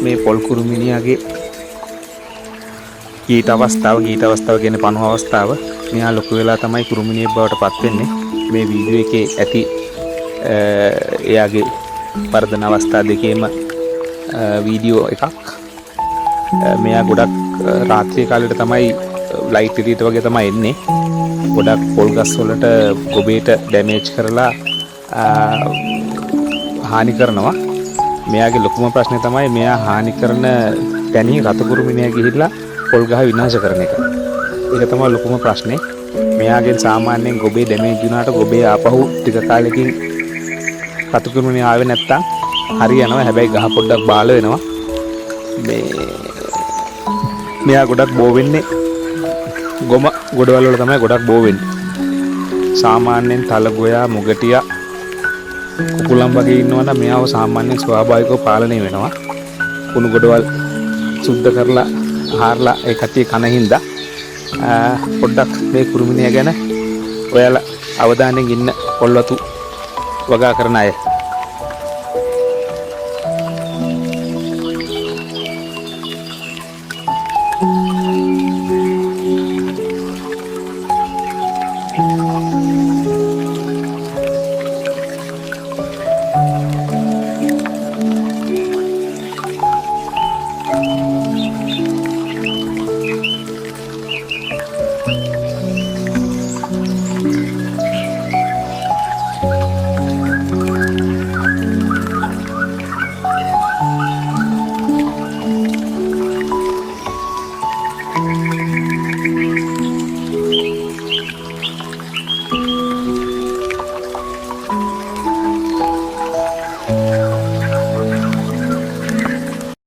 මේ පොල් කුරුමිනියාගේ කීට අවස්ථාව කියන්නේ පණුව අවස්ථාව. මෙයා ලොකු වෙලා තමයි කුරුමිනියෙක් බවට පත් වෙන්නේ. මේ වීඩියෝ එකේ ඇති එයාගේ වර්ධන අවස්ථා දෙකේම වීඩියෝ එකක්. මෙයා ගොඩක් රාත්‍රී කාලෙට තමයි ලයිට් එළියට වගේ තමයි එන්නේ. ගොඩක් පොල් ගස් වලට ගොබේට ඩැමේජ් කරලා හානි කරනවා. මෙයාගේ ලොකුම ප්‍රශ්නේ තමයි මෙයා හානි කරන තැනින් රතකුරුමිනියා ගිහිල්ලා පොල් ගහ විනාශ කරන එක. ඒක තමයි ලොකුම ප්‍රශ්නේ. මෙයාගෙන් සාමාන්‍යයෙන් ගොබේ ඩැමේජ් වුණාට ගොබේ ආපහු ටික කාලෙකින් රතකුරුමිනියා ආවේ නැත්තම් හරියනවා. හැබැයි ගහ පොඩ්ඩක් බාල වෙනවා. මෙයා ගොඩක් බෝ වෙන්නේ ගොම ගොඩවල් වල තමයි ගොඩක් බෝ වෙන්නේ. සාමාන්‍යයෙන් තල ගොයා මුගටියා කුකුලම් වගේ ඉන්නවනම් මෙයාව සාමාන්‍යයෙන් ස්වාභාවිකව පාලනය වෙනවා. කුණු ගොඩවල් සුද්ධ කරලා ආහාරලා ඒ කට්ටිය කන හින්දා පොඩ්ඩක් මේ කුරුමිනියා ගැන ඔයාලා අවධානයෙන් ඉන්න පොල්වතු වගා කරන අය.